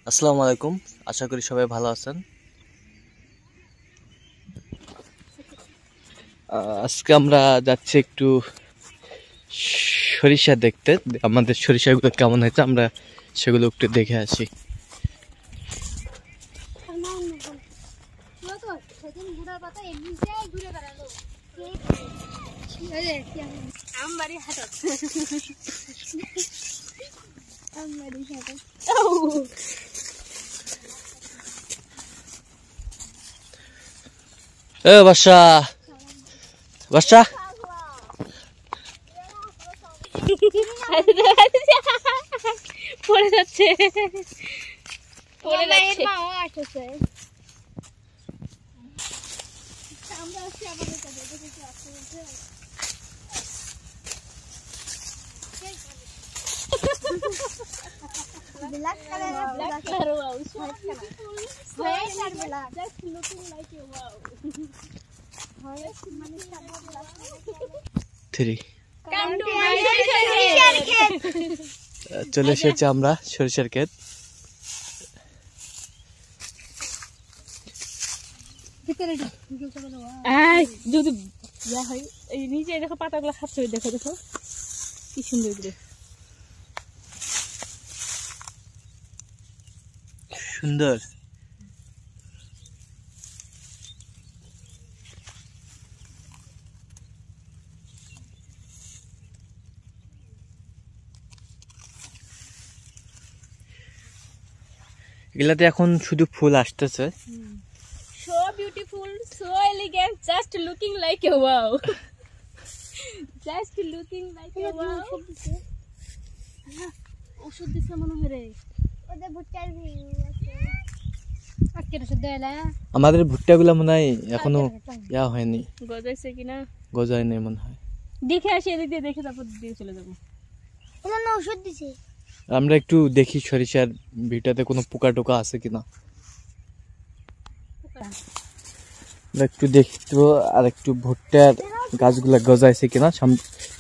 আসসালামু আলাইকুম, আশা করি সবাই ভালো আছেন। আজকে আমরা যাচ্ছি একটু সরিষা দেখতে। আমাদের সরিষাগুলো কেমন হয়েছে আমরা সেগুলো একটু দেখে আসি। বাসা বাসা পড়ে যাচ্ছে পড়ে যাচ্ছে মাও আসছে। আমরা আসছি আমাদের কাছে দেখে কি আসছে black colour wow white colour black just looking like a wow white মানে সাদা ব্ল্যাক 3 কাম টু মাই সরিষার ক্ষেত। চলে এসেছি আমরা সরিষার ক্ষেত। যদি যা হয় এই নিচে দেখো পাতাগুলো খাচ্ছে, দেখো দেখো কি সুন্দর করে সুন্দর। এগুলাতে এখন শুধু ফুল আসতেছে। so beautiful, so elegant, just looking like a wow. just looking like a wow. ওষুধ দিছে মনে হয় রে ওদের ভুট্টার ভিউ আছে আজকে ওষুধ দেয়লা। আমাদের ভুট্টাগুলো মনে হয় এখনো ইয়া হয়নি, গজাইছে কিনা গজায় নেই মনে হয়। দেখে আসি, এদিক দিয়ে দেখে তারপর দিয়ে চলে যাবো। ওনার না ওষুধ দিছে, আমরা একটু দেখি সরিষার ভিটাতে কোনো পোকা টোকা আছে কিনা, একটু দেখবো। আর একটু ভুট্টার গাছগুলা গজাইছে কিনা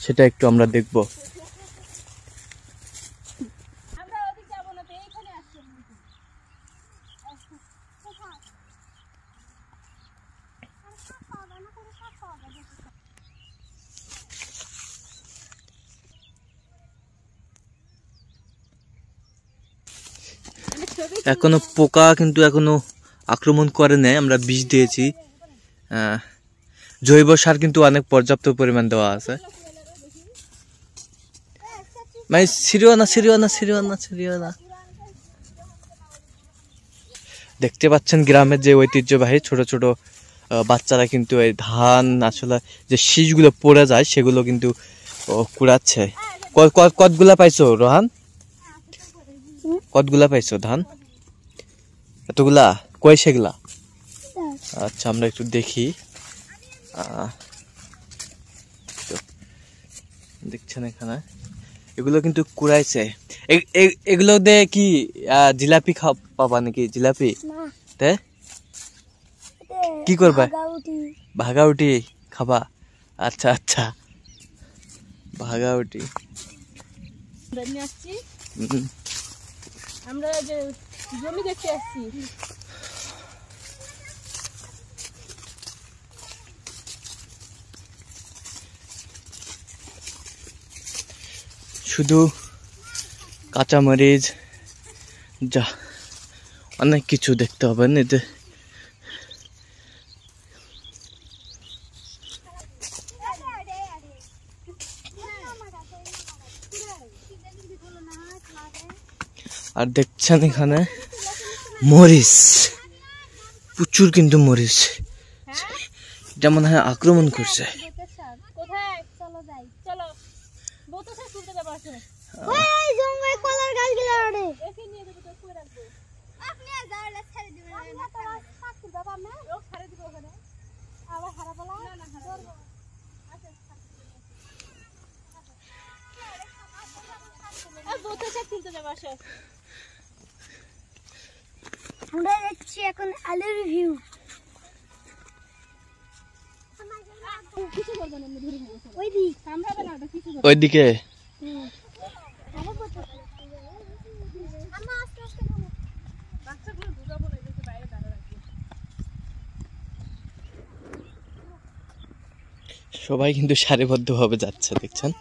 সেটা একটু আমরা দেখবো। আমরা ওদিক যাবো না, তো এইখানে আসছি। এখনো পোকা কিন্তু এখনো আক্রমণ করে নাই, আমরা বিষ দিয়েছি। জৈব সার কিন্তু অনেক পর্যাপ্ত পরিমাণ দেওয়া আছে। মানে সিরিয়ানা দেখতে পাচ্ছেন গ্রামের যে ঐতিহ্যবাহী ছোট ছোট বাচ্চারা কিন্তু এই ধান আসলে যে শীষগুলো পড়ে যায় সেগুলো কিন্তু কুড়াচ্ছে। কতগুলা পাইছো রোহান? কতগুলা পাইছো ধান? এতগুলা? কয় সেগুলা? আচ্ছা আমরা একটু দেখি। দেখছেন এখানে এগুলো কিন্তু কুড়াইছে। এগুলো দিয়ে কি জিলাপি পাবা নাকি? জিলাপি কি করবা? ভাগাউটি খাবা? আচ্ছা আচ্ছা ভাগাউটি। আমরা যে জমি দেখতে আসছি, শুধু কাঁচামরিচ যা অনেক কিছু দেখতে হবে না। যে আর দেখছেন এখানে মরিচ, প্রচুর কিন্তু মরিচ, এটা মনে হয় আক্রমণ করছে। কোথায় চলো যাই, চলো বহুত আছে তুলতে যাবো। আসো ওই জঙ্গলে কলার গাছগুলো আরে এসে নিয়ে যাবো, তো কই রাখবো? আপনি যাওয়ালে ছেড়ে দিবেন না, তো সাথে বাবা মা লোক ছেড়ে দিব ওখানে আবার হারাবলা না না হারাবো। আচ্ছা এই বহুত আছে তুলতে যাবো। আসো আমরা দেখছি এখন আলুর ভিউ। ওইদিকে সবাই কিন্তু সারিবদ্ধভাবে যাচ্ছে দেখছেন।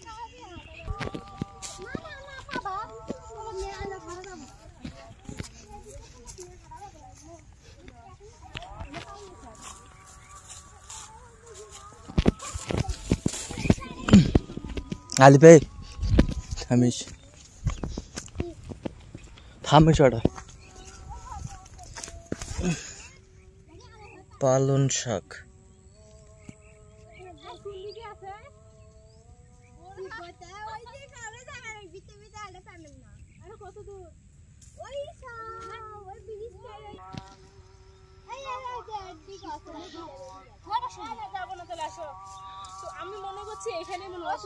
আলি ভাই থামিস থামিস ওটা। পালন শাক আমি মনে করছি এখানে মনে হয়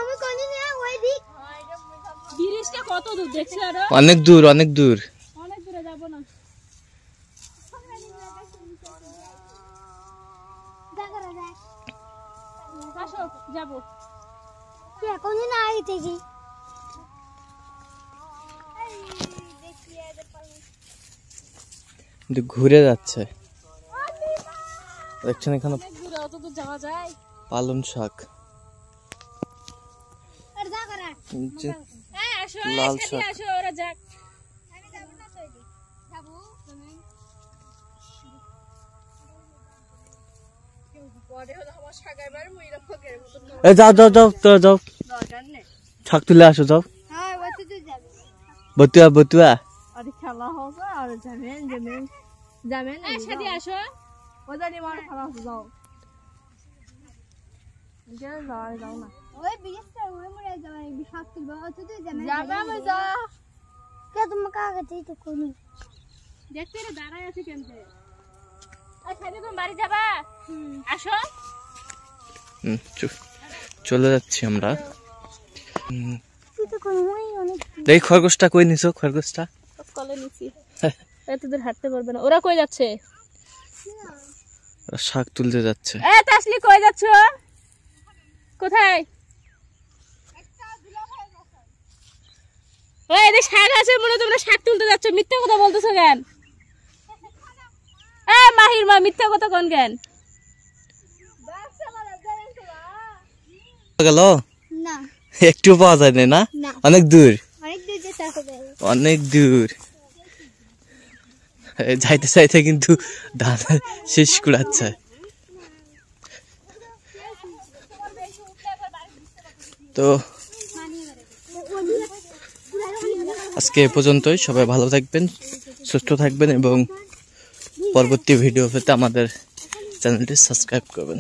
আমি কোনদিন ওই দিক ব্রিজটা কত দূর দেখছি আর অনেক দূর অনেক দূর। অনেক দূরে যাব না। আসো যাব কি কোনদিন আই দেখি কিন্তু ঘুরে যাচ্ছে দেখছেন এখানে দূরে অত দূর যাওয়া যায়। পালন শাক আর যা করা হ্যাঁ আসো লাল এসে শাক। আসো ওরা যাক আমি যাব না তো এদিক যাব তুমি পরে হলো আমার শাগাইবার মইরা ফকের মত এ যাও যাও যাও তোরা যাও দরকার নেই। শাক তুলে আসো যাও। হ্যাঁ ওই তো যাবে বতুয়া বতুয়া আর খেলা হবে আর যাবেন যাবেন যাবেন এই সাথে আসো ওদানি মার খেলা যাও যাও যাও না ওই বিয়েটা ওই মরে যাবে বিশাল তুলবা অত তো যাবে আমি যা কে তোমাকে আগে তো কোনি দেখতে রে দাঁড়ায় আছে কেনতে আর সাথে তুমি বাড়ি যাবা আসো চলে যাচ্ছি আমরা। তুই তো কোনই অনেক দেখি খরগোশটা কই নিছো খরগোশটা কলে নিছি এত দূর হাঁটতে পারবে না। ওরা কই যাচ্ছে? ওরা শাক তুলতে যাচ্ছে। এ তাসলি কই যাচ্ছ? কোথায়? ওই এদিকে শাক আছে মনে তোমরা শাক তুলতে যাচ্ছ, মিথ্যা কথা বলতেছো কেন? এ মাহির মা মিথ্যা কথা কোন কেন? গেল না একটু পাওয়া যায় না, অনেক দূর অনেক দূর যেতে হবে, অনেক দূর যাইতে চাইতে কিন্তু ধান শেষ কুড়াচ্ছে। তো আজকে এ পর্যন্তই। সবাই ভালো থাকবেন, সুস্থ থাকবেন এবং পরবর্তী ভিডিও পেতে আমাদের চ্যানেলটি সাবস্ক্রাইব করবেন।